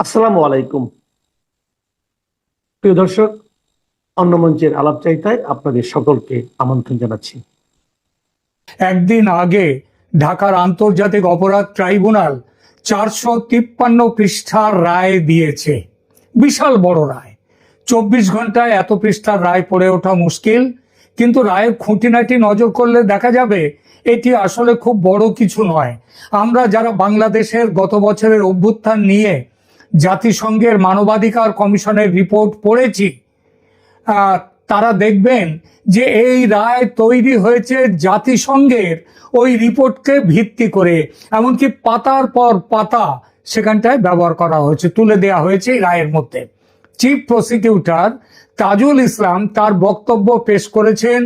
আসসালামু আলাইকুম। প্রিয় দর্শক, অন্য মঞ্চের আলাপচারিতায় আপনাদের সকলকে আমন্ত্রণ জানাচ্ছি। একদিন আগে ঢাকার আন্তর্জাতিক অপরাধ ট্রাইব্যুনাল 453 পৃষ্ঠার রায় দিয়েছে। বিশাল বড় রায়। 24 ঘন্টায় এত পৃষ্ঠার রায় পড়ে ওঠা মুশকিল, কিন্তু রায়ের খুঁটিনাটি নজর করলে দেখা যাবে এটি আসলে খুব বড় কিছু নয়। আমরা যারা বাংলাদেশের গত বছরের অভ্যুত্থান নিয়ে জাতিসংঘের মানবাধিকার কমিশনের রিপোর্ট পড়েছি, তারা দেখবেন যে এই রায় তৈরি হয়েছে জাতিসংঘের ওই রিপোর্টকে ভিত্তি করে। এমনকি পাতার পর পাতা সেখানটায় ব্যবহার করা হয়েছে, তুলে দেওয়া হয়েছে এই রায়ের মধ্যে। চিফ প্রসিকিউটর তাজুল ইসলাম তার বক্তব্য পেশ করেছেন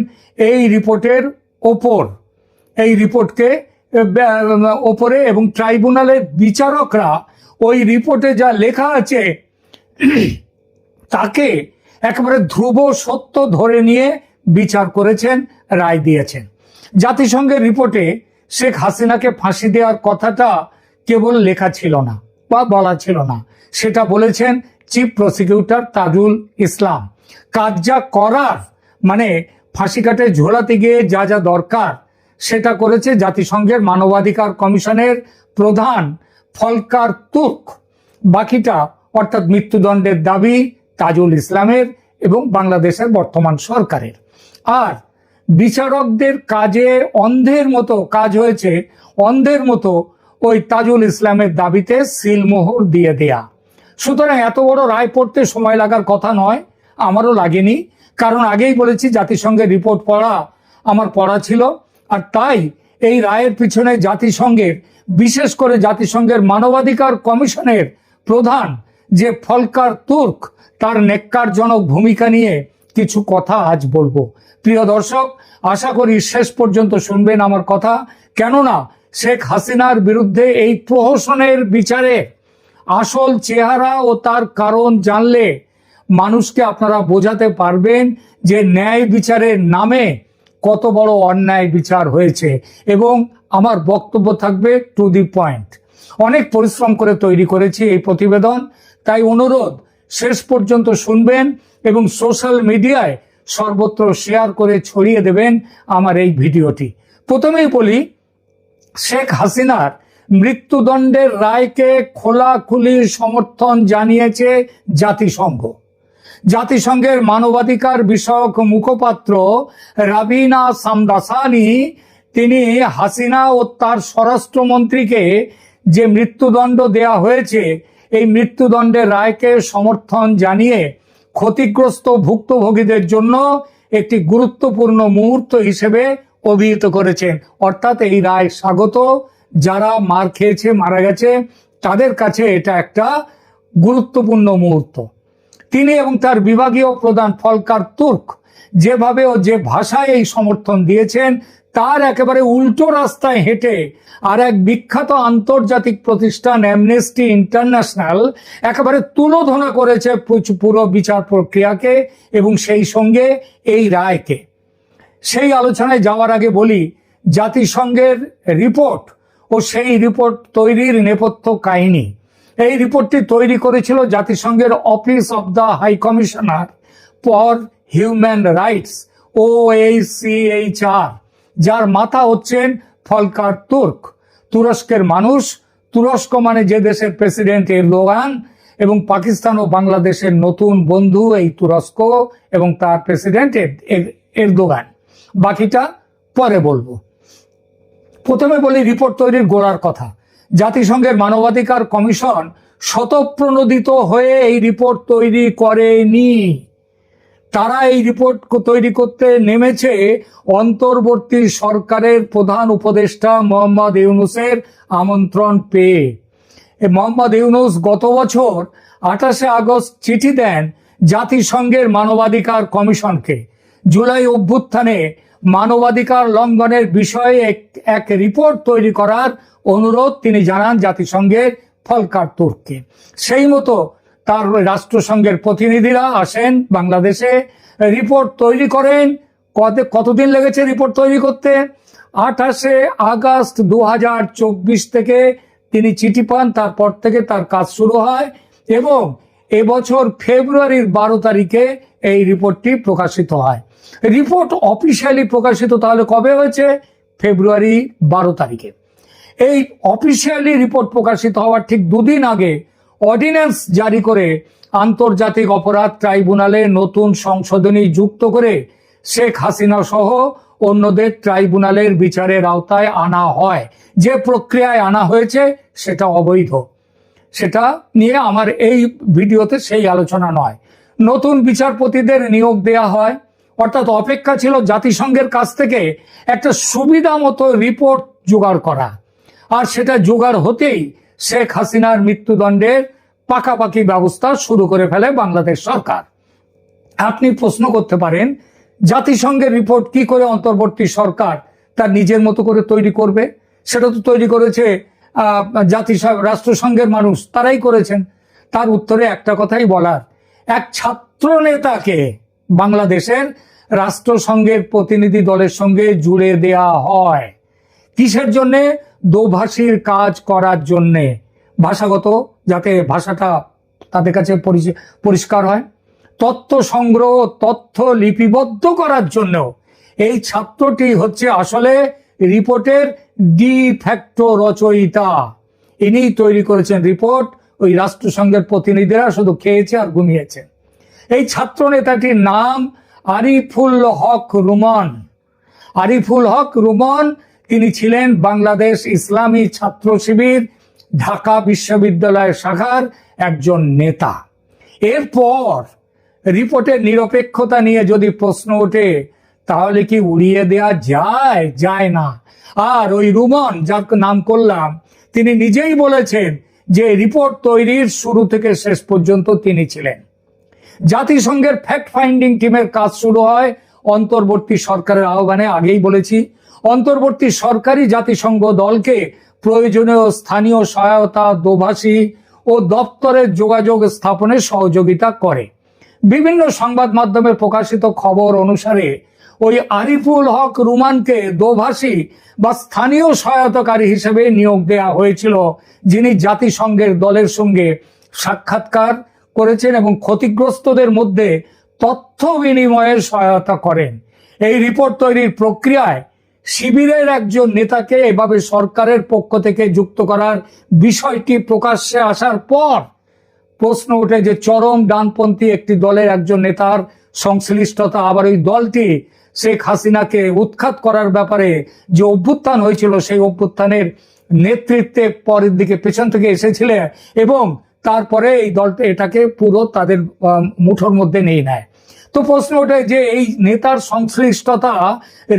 এই রিপোর্টের ওপর, এই রিপোর্টকে ওপরে, এবং ট্রাইব্যুনালের বিচারকরা ওই রিপোর্টে যা লেখা আছে তাকে একেবারে ধ্রুব সত্য ধরে নিয়ে বিচার করেছেন, রায় দিয়েছেন। জাতিসংঘের রিপোর্টে শেখ হাসিনাকে ফাঁসি দেওয়ার কথাটা কেবল লেখা ছিল না বা বলা ছিল না, সেটা বলেছেন চিফ প্রসিকিউটর তাজুল ইসলাম। কাজ যা করার, মানে ফাঁসি কাটে ঝোলাতে গিয়ে যা যা দরকার সেটা করেছে জাতিসংঘের মানবাধিকার কমিশনের প্রধান ফলকার তুর্ক। বাকিটা অর্থাৎ মৃত্যুদণ্ডের দাবি তাজুল ইসলামের এবং বাংলাদেশের বর্তমান সরকারের। আর বিচারকদের কাজে অন্ধের মতো কাজ হয়েছে, অন্ধের মতো ওই তাজুল ইসলামের দাবিতে সিলমোহর দিয়ে দেয়া। সুতরাং এত বড় রায় পড়তে সময় লাগার কথা নয়, আমারও লাগেনি, কারণ আগেই বলেছি জাতিসংঘের রিপোর্ট পড়া আমার পড়া ছিল। আর তাই এই রায়ের পিছনে জাতিসংঘের, বিশেষ করে জাতিসংঘের মানবাধিকার কমিশনের প্রধান যে ফলকার তুর্ক, তার নেক্কারজনক ভূমিকা নিয়ে কিছু কথা আজ বলবো। প্রিয় দর্শক, আশা করি শেষ পর্যন্ত শুনবেন আমার কথা, কেননা শেখ হাসিনার বিরুদ্ধে এই প্রহসনের বিচারে আসল চেহারা ও তার কারণ জানলে মানুষকে আপনারা বোঝাতে পারবেন যে ন্যায় বিচারের নামে কত বড় অন্যায় বিচার হয়েছে। এবং আমার বক্তব্য থাকবে টু দি পয়েন্ট। অনেক পরিশ্রম করে তৈরি করেছি এই প্রতিবেদন, তাই অনুরোধ শেষ পর্যন্ত শুনবেন এবং সোশ্যাল মিডিয়ায় সর্বত্র শেয়ার করে ছড়িয়ে দেবেন আমার এই ভিডিওটি। প্রথমেই বলি, শেখ হাসিনার মৃত্যুদণ্ডের রায়কে খোলাখুলি সমর্থন জানিয়েছে জাতিসংঘ। জাতিসংঘের মানবাধিকার বিষয়ক মুখপাত্র রাবিনা সামদাসানি তিনি হাসিনা ও তার স্বরাষ্ট্রমন্ত্রীকে যে মৃত্যুদণ্ড দেয়া হয়েছে এই মৃত্যুদণ্ডের রায়কে সমর্থন জানিয়ে ক্ষতিগ্রস্ত ভুক্তভোগীদের জন্য একটি গুরুত্বপূর্ণ মুহূর্ত হিসেবে অভিহিত করেছেন। অর্থাৎ এই রায় স্বাগত, যারা মার খেয়েছে, মারা গেছে, তাদের কাছে এটা একটা গুরুত্বপূর্ণ মুহূর্ত। তিনি এবং তার বিভাগীয় প্রধান ফলকার তুর্ক যেভাবে ও যে ভাষায় এই সমর্থন দিয়েছেন তার একেবারে উল্টো রাস্তায় হেঁটে আর এক বিখ্যাত আন্তর্জাতিক প্রতিষ্ঠান অ্যামনেস্টি ইন্টারন্যাশনাল একেবারে তুলোধনা করেছে পুরো বিচার প্রক্রিয়াকে এবং সেই সঙ্গে এই রায়কে। সেই আলোচনায় যাওয়ার আগে বলি, জাতিসংঘের রিপোর্ট ও সেই রিপোর্ট তৈরির নেপথ্য কাহিনী। এই রিপোর্টটি তৈরি করেছিল জাতিসংঘের office of the high commissioner for human rights, OHCHR, যার মাথা হচ্ছেন ফলকার তুর্ক। তুরস্কের মানুষ, তুরস্ক মানে যে দেশের প্রেসিডেন্ট এরদোগান, এবং পাকিস্তান ও বাংলাদেশের নতুন বন্ধু এই তুরস্ক এবং তার প্রেসিডেন্ট এরদোগান। বাকিটা পরে বলবো। প্রথমে বলি রিপোর্ট তৈরির গোড়ার কথা। জাতিসংঘের মানবাধিকার কমিশন স্বতঃপ্রণোদিত হয়ে এই রিপোর্ট তৈরি করেনি। তারা এই রিপোর্ট তৈরি করতে নেমেছে অন্তর্বর্তী সরকারের প্রধান উপদেষ্টা মোহাম্মদ ইউনূসের আমন্ত্রণ পেয়ে। মোহাম্মদ ইউনূস গত বছর 28শে আগস্ট চিঠি দেন জাতিসংঘের মানবাধিকার কমিশনকে। জুলাই অভ্যুত্থানে মানবাধিকার লঙ্ঘনের বিষয়ে এক রিপোর্ট তৈরি করার অনুরোধ তিনি জানান জাতিসংঘের ফলকার তুর্ককে। সেই মতো তার রাষ্ট্রসংঘের প্রতিনিধিরা আসেন বাংলাদেশে, রিপোর্ট তৈরি করেন। কতদিন লেগেছে রিপোর্ট তৈরি করতে? 28শে আগস্ট 2024 থেকে তিনি চিঠি পান, তারপর থেকে তার কাজ শুরু হয় এবং এবছর ফেব্রুয়ারির 12 তারিখে এই রিপোর্টটি প্রকাশিত হয়। রিপোর্ট অফিসিয়ালি প্রকাশিত তাহলে কবে হয়েছে? ফেব্রুয়ারি 12 তারিখে। এই অফিসিয়ালি রিপোর্ট প্রকাশিত হওয়ার ঠিক দুদিন আগে অর্ডিন্যান্স জারি করে আন্তর্জাতিক অপরাধ ট্রাইব্যুনালে নতুন সংশোধনী যুক্ত করে শেখ হাসিনা সহ অন্যদের ট্রাইব্যুনালের বিচারের আওতায় আনা হয়। যে প্রক্রিয়ায় আনা হয়েছে সেটা অবৈধ। সেটা নিয়ে আমার এই ভিডিওতে সেই আলোচনা নয়। নতুন বিচারপতিদের নিয়োগ দেয়া হয়, অর্থাৎ অপেক্ষা ছিল জাতিসংঘের কাছ থেকে একটা সুবিধা মতো রিপোর্ট জোগাড় করা, আর সেটা জোগাড় হতেই শেখ হাসিনার মৃত্যুদণ্ডের পাকাপাকি ব্যবস্থা শুরু করে ফেলে বাংলাদেশ সরকার। আপনি প্রশ্ন করতে পারেন, জাতিসংঘের রিপোর্ট কি করে অন্তর্বর্তী সরকার তার নিজের মতো করে তৈরি করবে? সেটা তো তৈরি করেছে রাষ্ট্রসংঘের মানুষ, তারাই করেছেন। তার উত্তরে একটা কথাই বলার, এক ছাত্র নেতাকে বাংলাদেশের রাষ্ট্রসংঘের প্রতিনিধি দলের সঙ্গে জুড়ে দেয়া হয়। কিসের জন্যে? দোভাষীর কাজ করার জন্যে, ভাষাগত, যাতে ভাষাটা তাদের কাছে পরিষ্কার হয়, তথ্য সংগ্রহ, তথ্য লিপিবদ্ধ করার জন্য। এই ছাত্রটি হচ্ছে আসলে রিপোর্টের ডি ফ্যাক্টো রচয়িতা। ইনি তৈরি করেছেন রিপোর্ট, ওই রাষ্ট্রসংঘের প্রতিনিধিরা শুধু খেয়েছে আর ঘুমিয়েছে। এই ছাত্র নেতাটির নাম আরিফুল হক রুমন। আরিফুল হক রুমন, তিনি ছিলেন বাংলাদেশ ইসলামী ছাত্র শিবির ঢাকা বিশ্ববিদ্যালয় শাখার একজন নেতা। এরপর রিপোর্টের নিরপেক্ষতা নিয়ে যদি প্রশ্ন ওঠে, তাহলে কি উড়িয়ে দেয়া যায়? যায় না। আর ওই রুমন, যার নাম করলাম, তিনি নিজেই বলেছেন যে রিপোর্ট তৈরির শুরু থেকে শেষ পর্যন্ত তিনি ছিলেন। জাতিসংঘের ফ্যাক্ট ফাইন্ডিং টিমের কাজ শুরু হয় অন্তর্বর্তী সরকারের আহ্বানে। আগেই বলেছি, অন্তর্বর্তী সরকারি জাতিসংঘ দলকে প্রয়োজনীয় স্থানীয় সহায়তা, দোভাষী ও দপ্তরের যোগাযোগ স্থাপনে সহযোগিতা করে। বিভিন্ন সংবাদ মাধ্যমে প্রকাশিত খবর অনুসারে ওই আরিফুল হক রুমানকে দোভাষী বা স্থানীয় সহায়তাকারী হিসেবে নিয়োগ দেওয়া হয়েছিল, যিনি জাতিসংঘের দলের সঙ্গে সাক্ষাৎকার করেছেন এবং ক্ষতিগ্রস্তদের মধ্যে তথ্য বিনিময়ের সহায়তা করেন। এই রিপোর্ট তৈরির প্রক্রিয়ায় শিবিরের একজন নেতাকে এভাবে সরকারের পক্ষ থেকে যুক্ত করার বিষয়টি প্রকাশ্যে আসার পর প্রশ্ন ওঠে যে চরম ডানপন্থী একটি দলের একজন নেতার সংশ্লিষ্টতা, আবার ওই দলটি শেখ হাসিনাকে উৎখাত করার ব্যাপারে যে অভ্যুত্থান হয়েছিল, সেই অভ্যুত্থানের নেতৃত্বে পরের দিকে পেছন থেকে এসেছিলেন এবং তারপরে এই দলটা এটাকে পুরো তাদের মুঠোর মধ্যে নিয়ে নেয়। তো প্রশ্ন ওঠে যে এই নেতার সংশ্লিষ্টতা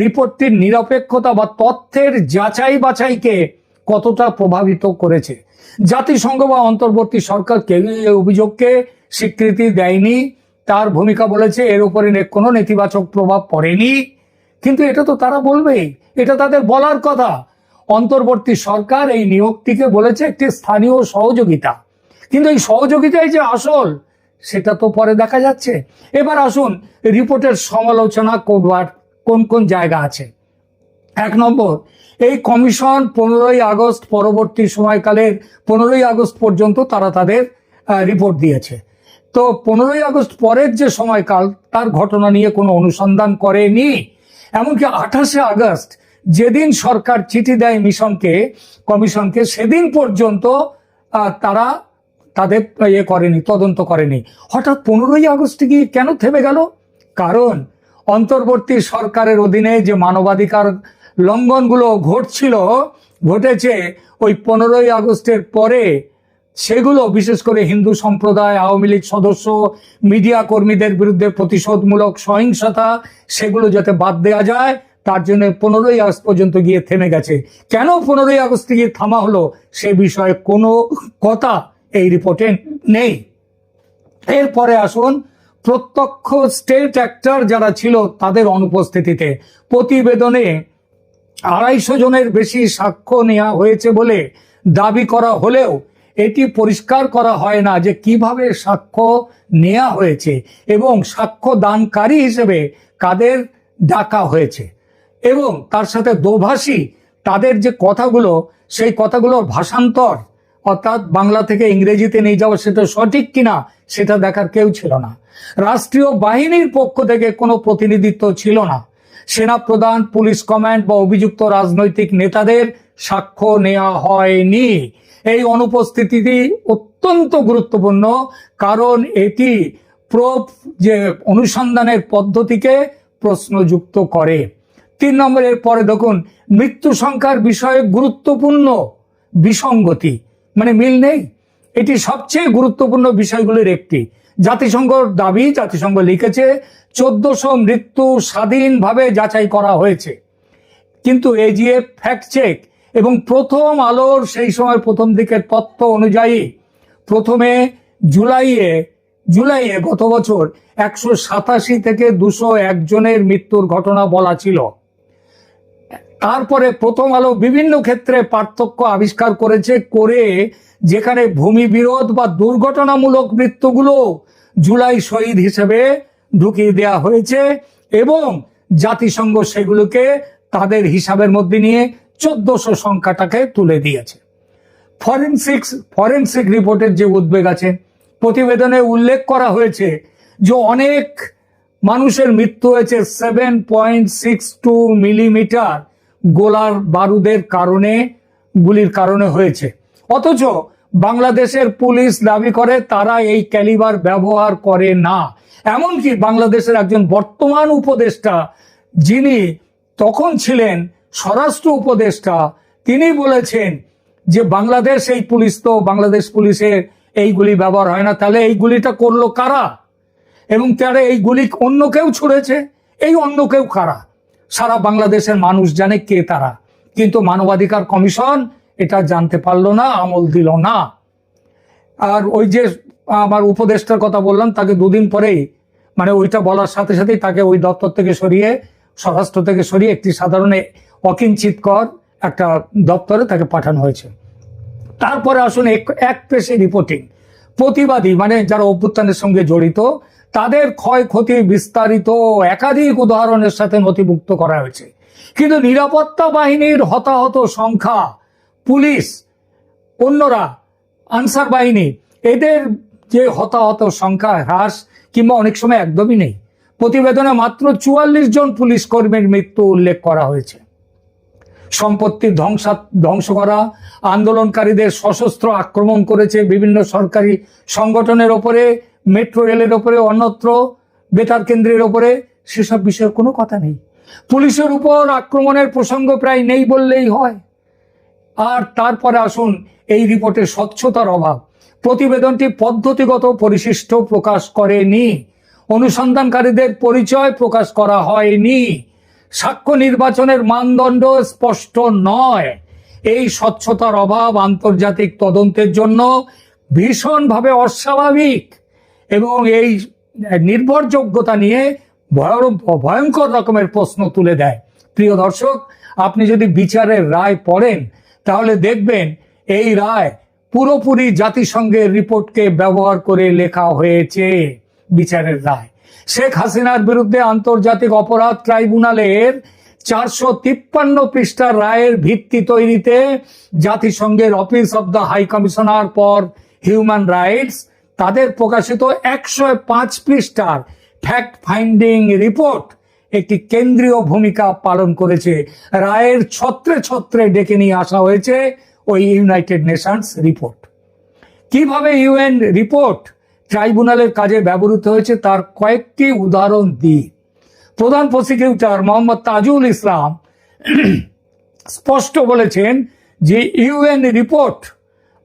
রিপোর্টটির নিরপেক্ষতা বা তথ্যের যাচাই বাছাইকে কতটা প্রভাবিত করেছে। জাতিসংঘ বা অন্তর্বর্তী সরকার কেউ এই অভিযোগকে স্বীকৃতি দেয়নি। তার ভূমিকা বলেছে এর উপরে কোনো নেতিবাচক প্রভাব পড়েনি। কিন্তু এটা তো তারা বলবেই, এটা তাদের বলার কথা। অন্তর্বর্তী সরকার এই নিয়োগটিকে বলেছে একটি স্থানীয় সহযোগিতা, কিন্তু এই সহযোগিতাই যে আসল, সেটা তো পরে দেখা যাচ্ছে। এবার আসুন রিপোর্টের সমালোচনা করবার কোন কোন জায়গা আছে। 1 নম্বর, এই কমিশন 15ই আগস্ট পরবর্তী সময়কালের 15ই আগস্ট পর্যন্ত তারা তাদের রিপোর্ট দিয়েছে। তো 15ই আগস্ট পরের যে সময়কাল, তার ঘটনা নিয়ে কোনো অনুসন্ধান করেনি। এমনকি 28শে আগস্ট যেদিন সরকার চিঠি দেয় কমিশনকে, সেদিন পর্যন্ত তারা তাদের করেনি, তদন্ত করেনি। হঠাৎ 15ই আগস্ট গিয়ে কেন থেমে গেল? কারণ অন্তর্বর্তী সরকারের অধীনে যে মানবাধিকার লঙ্ঘনগুলো ঘটেছে ওই 15ই আগস্টের পরে, সেগুলো বিশেষ করে হিন্দু সম্প্রদায়, আওয়ামী লীগ সদস্য, মিডিয়া কর্মীদের বিরুদ্ধে প্রতিশোধমূলক সহিংসতা, সেগুলো যাতে বাদ দেওয়া যায়, তার জন্য 15ই আগস্ট পর্যন্ত গিয়ে থেমে গেছে। কেন 15ই আগস্ট গিয়ে থামা হলো সে বিষয়ে কোনো কথা এই রিপোর্টে নেই। এরপরে আসুন প্রত্যক্ষ স্টেট অ্যাক্টর যারা ছিল তাদের অনুপস্থিতিতে। প্রতিবেদনে 250 জনের বেশি সাক্ষ্য নেওয়া হয়েছে বলে দাবি করা হলেও এটি পরিষ্কার করা হয় না যে কিভাবে সাক্ষ্য নেওয়া হয়েছে এবং সাক্ষ্য দানকারী হিসেবে কাদের ডাকা হয়েছে, এবং তার সাথে দোভাষী তাদের যে কথাগুলো, সেই কথাগুলোর ভাষান্তর অর্থাৎ বাংলা থেকে ইংরেজিতে নিয়ে যাওয়া সেটা সঠিক কিনা সেটা দেখার কেউ ছিল না। রাষ্ট্রীয় বাহিনীর পক্ষ থেকে কোনো প্রতিনিধিত্ব ছিল না। সেনাপ্রধান, পুলিশ কমান্ড বা অভিযুক্ত রাজনৈতিক নেতাদের সাক্ষ্য নেওয়া হয়নি। এই অনুপস্থিতি অত্যন্ত গুরুত্বপূর্ণ, কারণ এটি প্রোব যে অনুসন্ধানের পদ্ধতিকে প্রশ্নযুক্ত করে। 3 নম্বরের পরে দেখুন, মৃত্যু সংখ্যার বিষয়ে গুরুত্বপূর্ণ বিসঙ্গতি, মানে মিল নেই। এটি সবচেয়ে গুরুত্বপূর্ণ বিষয়গুলির একটি। জাতিসংঘর দাবি, জাতিসংঘ লিখেছে 1400 মৃত্যু স্বাধীনভাবে যাচাই করা হয়েছে, কিন্তু এজিএফ ফ্যাক্ট চেক এবং প্রথম আলোর সেই সময় প্রথম দিকের তথ্য অনুযায়ী প্রথমে জুলাইয়ে গত বছর 187 থেকে 201 জনের মৃত্যুর ঘটনা বলা ছিল। তারপরে প্রথম আলো বিভিন্ন ক্ষেত্রে পার্থক্য আবিষ্কার করে যেখানে ভূমি বিরোধ বা দুর্ঘটনামূলক মৃত্যুগুলো জুলাই শহীদ হিসেবে ঢুকিয়ে দেওয়া হয়েছে এবং জাতিসংঘ সেগুলোকে তাদের হিসাবের মধ্যে নিয়ে 1400 সংখ্যাটাকে তুলে দিয়েছে। ফরেনসিক রিপোর্টের যে উদ্বেগ আছে, প্রতিবেদনে উল্লেখ করা হয়েছে যে অনেক মানুষের মৃত্যু হয়েছে 7.62 মিলিমিটার গোলার বারুদের গুলির কারণে হয়েছে। অথচ বাংলাদেশের পুলিশ দাবি করে তারা এই ক্যালিবার ব্যবহার করে না। এমনকি বাংলাদেশের একজন বর্তমান উপদেষ্টা, যিনি তখন ছিলেন স্বরাষ্ট্র উপদেষ্টা, তিনি বলেছেন যে বাংলাদেশ পুলিশের এই গুলি ব্যবহার হয় না। তাহলে এই গুলিটা করলো কারা? এবং তারা এই গুলি অন্য কেউ ছুড়েছে। এই অন্য কেউ কারা? সারা বাংলাদেশের মানুষ জানে কে তারা, কিন্তু মানবাধিকার কমিশন এটা জানতে পারলো না, আমল দিল না। আর ওই যে আমার উপদেষ্টার কথা বললাম, তাকে 2 দিন পরেই, মানে ওইটা বলার সাথে সাথেই তাকে ওই দপ্তর থেকে সরিয়ে, স্বরাষ্ট্র থেকে সরিয়ে একটি সাধারণ অকিঞ্চিতকর একটা দপ্তরে তাকে পাঠানো হয়েছে। তারপরে আসুন এক পেশে রিপোর্টিং। প্রতিবাদী, মানে যারা অভ্যুত্থানের সঙ্গে জড়িত, তাদের ক্ষয়ক্ষতি বিস্তারিত একাধিক উদাহরণের সাথে নথিভুক্ত করা হয়েছে। কিন্তু নিরাপত্তা বাহিনীর হতাহত সংখ্যা, পুলিশ, অন্যরা, আনসার বাহিনী, এদের যে হতাহত সংখ্যা হ্রাস কিংবা অনেক সময় একদমই নেই। প্রতিবেদনে মাত্র 44 জন পুলিশ কর্মীর মৃত্যু উল্লেখ করা হয়েছে। সম্পত্তি ধ্বংস করা, আন্দোলনকারীদের সশস্ত্র আক্রমণ করেছে বিভিন্ন সরকারি সংগঠনের ওপরে, মেট্রো রেলের ওপরে, অন্যত্র বেতার কেন্দ্রের ওপরে, সেসব বিষয়ে কোনো কথা নেই। পুলিশের উপর আক্রমণের প্রসঙ্গ প্রায় নেই বললেই হয়। আর তারপরে আসুন এই রিপোর্টের স্বচ্ছতার অভাব। প্রতিবেদনটি পদ্ধতিগত পরিশিষ্ট প্রকাশ করেনি, অনুসন্ধানকারীদের পরিচয় প্রকাশ করা হয়নি, সাক্ষ্য নির্বাচনের মানদণ্ড স্পষ্ট নয়। এই স্বচ্ছতার অভাব আন্তর্জাতিক তদন্তের জন্য ভীষণভাবে অস্বাভাবিক এবং এই নির্ভরযোগ্যতা নিয়ে ভয়ঙ্কর রকমের প্রশ্ন তুলে দেয়। প্রিয় দর্শক, আপনি যদি বিচারের রায় পড়েন তাহলে দেখবেন এই রায় পুরোপুরি জাতিসংঘের রিপোর্টকে ব্যবহার করে লেখা হয়েছে। বিচারের রায় শেখ হাসিনার বিরুদ্ধে আন্তর্জাতিক অপরাধ ট্রাইব্যুনালের 453 পৃষ্ঠার রায়ের ভিত্তি তৈরিতে জাতিসংঘের office of the high commissioner for human rights তাদের প্রকাশিত 105 পৃষ্ঠার ফ্যাক্ট ফাইন্ডিং রিপোর্ট একটি কেন্দ্রীয় ভূমিকা পালন করেছে। রায়ের ছত্রে ছত্রে ডেকে নিয়ে আসা হয়েছে ওই ইউনাইটেড নেশনস রিপোর্ট। কিভাবে ইউএন রিপোর্ট ট্রাইব্যুনালের কাজে ব্যবহৃত হয়েছে তার কয়েকটি উদাহরণ দিই। প্রধান প্রসিকিউটর মোহাম্মদ তাজুল ইসলাম স্পষ্ট বলেছেন যে ইউএন রিপোর্ট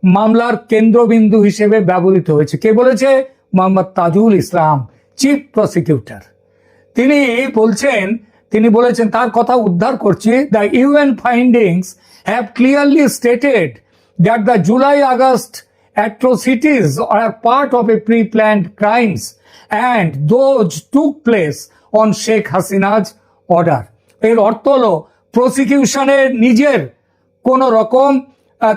মামলার কেন্দ্রবিন্দু হিসেবে ব্যবহৃত হয়েছে। কে বলেছে? Mohammad Tajul Islam, chief prosecutor. তিনি বলেছেন, তার কথা উদ্ধার করছি, the UN findings have clearly stated that the July-August atrocities are part of a pre-planned crimes and those took place on Sheikh Hasina's order. এর অর্থ হলো প্রসিকিউশনের নিজের কোন রকম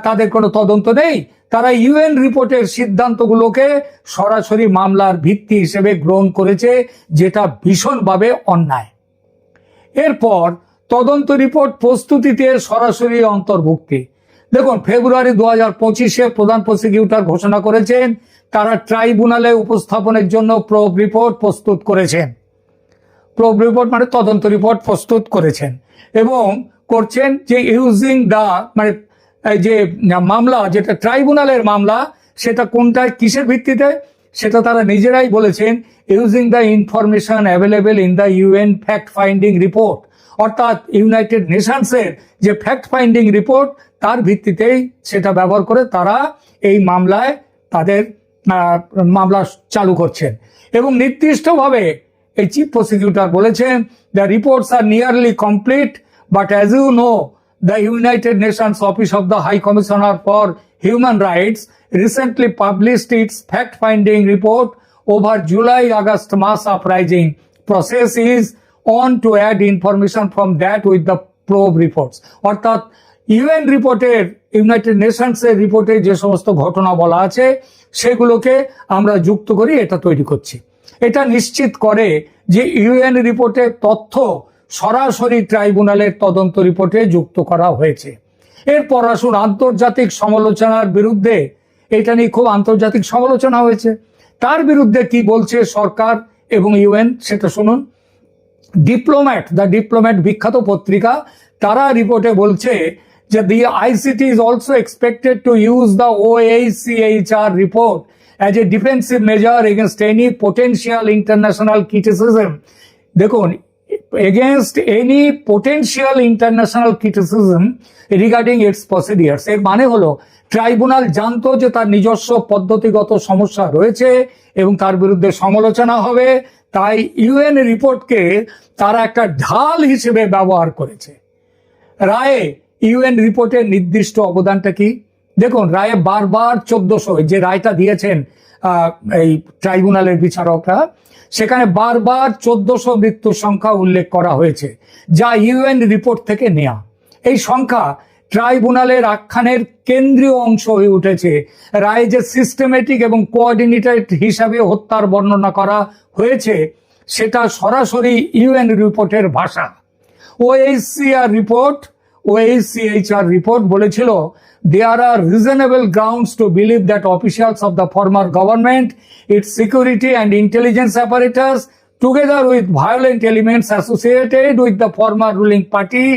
তাদের কোনো তদন্ত নেই, তারা ইউএন রিপোর্টের সিদ্ধান্তগুলোকে সরাসরি মামলার ভিত্তি হিসেবে গ্রহণ করেছে, যেটা ভীষণভাবে অন্যায়। এরপর তদন্ত রিপোর্ট প্রস্তুতিতে সরাসরি অন্তর্ভুক্তি। দেখুন, ফেব্রুয়ারি 2025-এ প্রধান প্রসিকিউটর ঘোষণা করেছেন তারা ট্রাইব্যুনালে উপস্থাপনের জন্য প্রোব রিপোর্ট প্রস্তুত করেছেন। প্রোব রিপোর্ট মানে তদন্ত রিপোর্ট প্রস্তুত করেছেন এবং করছেন যে ইউজিং দা মানে এই যে মামলা, যেটা ট্রাইব্যুনালের মামলা, সেটা কোনটা কিসের ভিত্তিতে সেটা তারা নিজেরাই বলেছেন, using the information available in the UN fact finding report, অর্থাৎ ইউনাইটেড নেশনসের যে ফ্যাক্ট ফাইন্ডিং রিপোর্ট তার ভিত্তিতেই সেটা ব্যবহার করে তারা এই মামলায় তাদের মামলা চালু করছেন। এবং নির্দিষ্টভাবে এই চিফ প্রসিকিউটর বলেছেন, the reports R nearly complete, but as you know, the United Nations Office of the High Commissioner for Human Rights recently published its fact-finding report over July-August mass uprising. Process is on to add information from that with the probe reports. অর্থাৎ UN রিপোর্টের, United নেশনসের রিপোর্টে যে সমস্ত ঘটনা বলা আছে সেগুলোকে আমরা যুক্ত করি, এটা তৈরি করছি। এটা নিশ্চিত করে যে ইউএন রিপোর্টের তথ্য সরাসরি ট্রাইব্যুনালের তদন্ত রিপোর্টে যুক্ত করা হয়েছে। এরপর আসুন আন্তর্জাতিক সমালোচনার বিরুদ্ধে, এটা নিয়ে খুব আন্তর্জাতিক সমালোচনা হয়েছে, তার বিরুদ্ধে কি বলছে সরকার এবং ইউএন সেটা শুনুন। দ্য ডিপ্লোম্যাট বিখ্যাত পত্রিকা, তারা রিপোর্টে বলছে যে the ICT is also expected to use the OHCHR report as a defensive measure against any potential international criticism. দেখুন, against any potential international criticism regarding its procedures, এর মানে হলো ট্রাইব্যুনাল জানতো যে তার নিজস্ব পদ্ধতিগত সমস্যা রয়েছে এবং তার বিরুদ্ধে সমালোচনা হবে, তাই ইউএন রিপোর্টকে তারা একটা ঢাল হিসেবে ব্যবহার করেছে। রায়ে ইউএন রিপোর্টের নির্দিষ্ট অবদানটা কি দেখুন, রায়ে বারবার 1400 যে রায়টা দিয়েছেন এই ট্রাইব্যুনালের বিচারকরা, সেখানে বারবার 1400 মৃত্যুর সংখ্যা উল্লেখ করা হয়েছে, যা ইউএন রিপোর্ট থেকে নেয়া। এই সংখ্যা ট্রাইব্যুনালের আখ্যানের কেন্দ্রীয় অংশ হয়ে উঠেছে। রায়ে যে সিস্টেমেটিক এবং কোঅর্ডিনেটেড হিসাবে হত্যার বর্ণনা করা হয়েছে সেটা সরাসরি ইউএন রিপোর্টের ভাষা। OHCHR রিপোর্ট বলেছিল, there are reasonable grounds to believe that officials of the former government, its security and intelligence apparatus, together with violent elements associated with the former ruling party,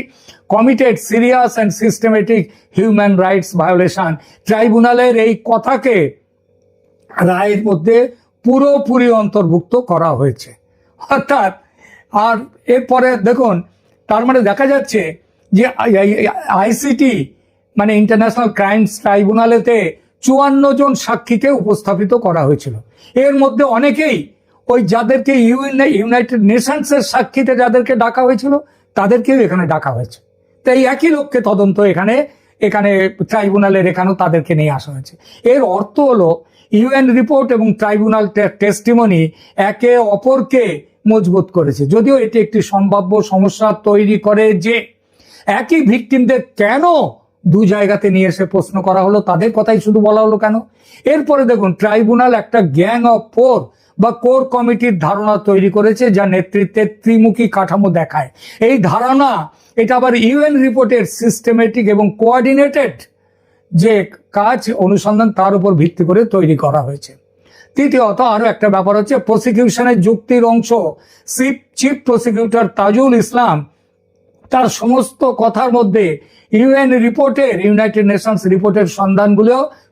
committed serious and systematic human rights violation. ট্রাইব্যুনালের এই কথাকে রায়ের মধ্যে পুরোপুরি অন্তর্ভুক্ত করা হয়েছে। অর্থাৎ আর এরপরে দেখুন, তার মানে দেখা যাচ্ছে যে আইসিটি মানে ইন্টারন্যাশনাল ক্রাইমস ট্রাইব্যুনালেতে 54 জন সাক্ষীকে উপস্থাপিত করা হয়েছিল। এর মধ্যে অনেকেই ওই যাদেরকে ইউনাইটেড নেশনসের সাক্ষীতে যাদেরকে ডাকা হয়েছিল তাদেরকেও এখানে ডাকা হয়েছে। তাই একই লক্ষ্যে তদন্ত এখানে ট্রাইব্যুনালের এখানেও তাদেরকে নিয়ে আসা হয়েছে। এর অর্থ হলো ইউএন রিপোর্ট এবং ট্রাইব্যুনাল টেস্টিমনি একে অপরকে মজবুত করেছে, যদিও এটি একটি সম্ভাব্য সমস্যা তৈরি করে যে একই ভিকটিমদের কেন দু জায়গাতে নিয়ে এসে প্রশ্ন করা হলো, তাদের কথাই শুধু বলা হলো কেন। এরপরে দেখুন, ট্রাইব্যুনাল একটা গ্যাং অফ 4 বা কোর কমিটির ধারণা তৈরি করেছে, যা নেতৃত্বের ত্রিমুখী কাঠামো দেখায়। এই ধারণা এটা আবার ইউএন রিপোর্টের সিস্টেমেটিক এবং কোঅর্ডিনেটেড যে কাজ অনুসন্ধান তার উপর ভিত্তি করে তৈরি করা হয়েছে। তৃতীয়ত আরো একটা ব্যাপার হচ্ছে প্রসিকিউশনের যুক্তির অংশ। চিফ প্রসিকিউটর তাজুল ইসলাম তার সমস্ত কথার মধ্যে ইউনাইটেড নেশনস রিপোর্টের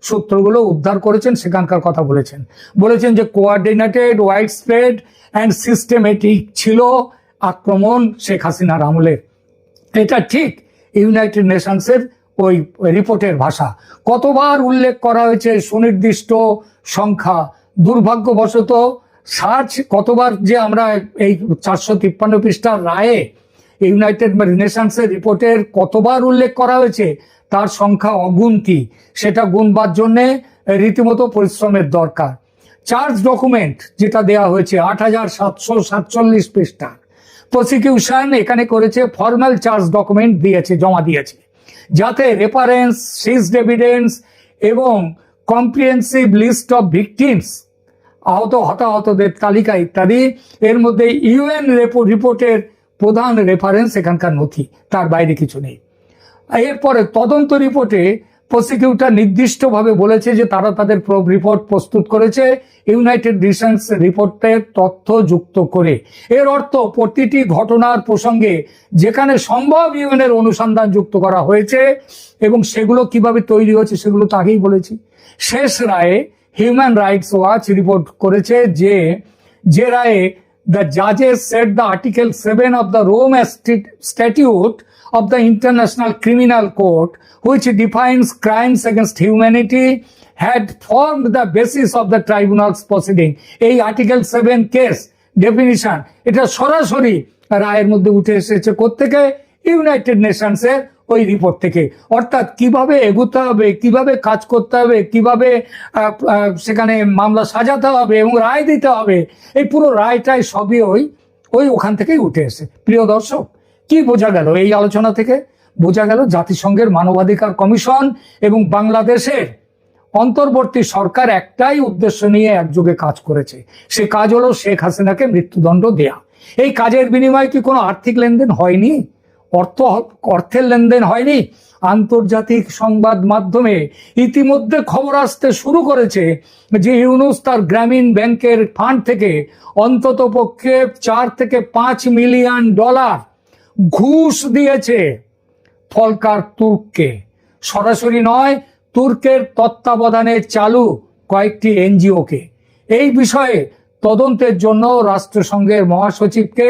সূত্রগুলো উদ্ধার করেছেন, সেখানকার কথা বলেছেন যে coordinated, wide spread and systematic ছিল আক্রমণ শেখ হাসিনার আমলের। এটা ঠিক ইউনাইটেড নেশনসের ওই রিপোর্টের ভাষা। কতবার উল্লেখ করা হয়েছে সুনির্দিষ্ট সংখ্যা, দুর্ভাগ্যবশত সার্চ কতবার যে আমরা এই 453 পৃষ্ঠার রায়ে ইউনাইটেড নেশনসের রিপোর্টের কতবার উল্লেখ করা হয়েছে তার সংখ্যা অগুন্তি। সেটা গুনবার জন্যে রীতিমতো পরিশ্রমের দরকার। চার্জ ডকুমেন্ট যেটা দেওয়া হয়েছে 8747 পৃষ্ঠা, প্রসিকিউশন এখানে করেছে ফর্মাল চার্জ ডকুমেন্ট জমা দিয়েছে, যাতে রেফারেন্স, সিজড এভিডেন্স এবং কম্প্রিহেন্সিভ লিস্ট অফ ভিকটিমস, হতাহতদের তালিকা ইত্যাদি, এর মধ্যে ইউএন রিপোর্টের প্রধান রেফারেন্স এখানকার নথি, তার বাইরে কিছু নেই। এরপরে তদন্ত রিপোর্টে প্রসিকিউটর নির্দিষ্টভাবে বলেছে যে তারা তাদের রিপোর্ট প্রস্তুত করেছে ইউনাইটেড নেশনস রিপোর্টের তথ্য যুক্ত করে। এর অর্থ প্রতিটি ঘটনার প্রসঙ্গে যেখানে সম্ভব ইউএনের অনুসন্ধান যুক্ত করা হয়েছে এবং সেগুলো কিভাবে তৈরি হয়েছে সেগুলো তো আগেই বলেছি। শেষ রায়ে হিউম্যান রাইটস ওয়াচ রিপোর্ট করেছে যে রায়ে the judges said the Article 7 of the Rome Statute of the International Criminal Court, which defines crimes against humanity, had formed the basis of the tribunal's proceeding. এই Article 7 case definition এটা সরাসরি রায়ের মধ্যে উঠে এসেছে কোত্থেকে? ইউনাইটেড নেশনসের ওই report থেকে। অর্থাৎ কিভাবে এগোতে হবে, কিভাবে কাজ করতে হবে, কিভাবে সেখানে মামলা সাজাতে হবে এবং রায় দিতে হবে, এই পুরো রায়টাই সবই ওখান থেকেই উঠে এসে। প্রিয় দর্শক, কি বোঝা গেল এই আলোচনা থেকে? বোঝা গেল জাতিসংঘের মানবাধিকার কমিশন এবং বাংলাদেশের অন্তর্বর্তী সরকার একটাই উদ্দেশ্য নিয়ে একযোগে কাজ করেছে। সে কাজ হলো শেখ হাসিনাকে মৃত্যুদণ্ড দেয়া। এই কাজের বিনিময়ে কি কোনো আর্থিক লেনদেন হয়নি? অর্থের লেনদেন হয়নি? আন্তর্জাতিক সংবাদ মাধ্যমে ইতিমধ্যে খবর আসতে শুরু করেছে যে ইউনূস তার গ্রামীণ ব্যাংকের ফান্ড থেকে অন্তত পক্ষে 4 থেকে 5 মিলিয়ন ডলার ঘুষ দিয়েছে ফলকার তুর্ককে। সরাসরি নয়, তুর্কের তত্ত্বাবধানে চালু কয়েকটি এনজিওকে। এই বিষয়ে তদন্তের জন্য রাষ্ট্রসংঘের মহাসচিবকে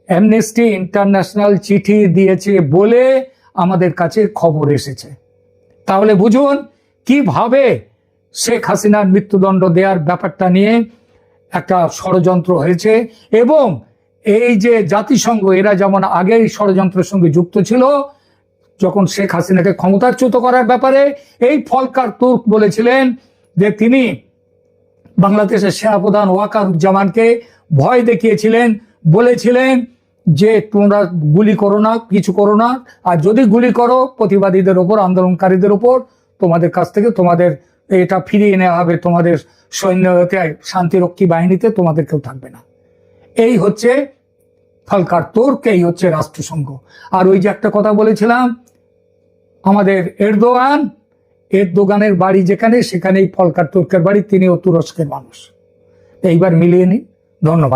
অ্যামনেস্টি ইন্টারন্যাশনাল চিঠি দিয়েছে বলে আমাদের কাছে খবর এসেছে। তাহলে বুঝুন কিভাবে শেখ হাসিনার মৃত্যুদণ্ড দেওয়ার ব্যাপারটা নিয়ে একটা ষড়যন্ত্র হয়েছে। এবং এই যে জাতিসংঘ, এরা যেমন আগেই ষড়যন্ত্রের সঙ্গে যুক্ত ছিল যখন শেখ হাসিনাকে ক্ষমতাচ্যুত করার ব্যাপারে, এই ফলকার তুর্ক বলেছিলেন যে তিনি বাংলাদেশের সেনাপ্রধান ওয়াকারুজ্জামানকে ভয় দেখিয়েছিলেন, বলেছিলেন যে তোমরা গুলি করো না, কিছু করো না, আর যদি গুলি করো প্রতিবাদীদের ওপর, আন্দোলনকারীদের ওপর, তোমাদের কাছ থেকে তোমাদের এটা ফিরিয়ে নেওয়া হবে, তোমাদের সৈন্যতে, শান্তিরক্ষী বাহিনীতে তোমাদের কেউ থাকবে না। এই হচ্ছে ফলকার তুর্ক, এই হচ্ছে রাষ্ট্রসংঘ। আর ওই যে একটা কথা বলেছিলাম, আমাদের এরদোগানের বাড়ি যেখানে, সেখানেই ফলকার তুর্কের বাড়ি, তিনিও তুরস্কের মানুষ। এইবার মিলিয়ে নিন। ধন্যবাদ।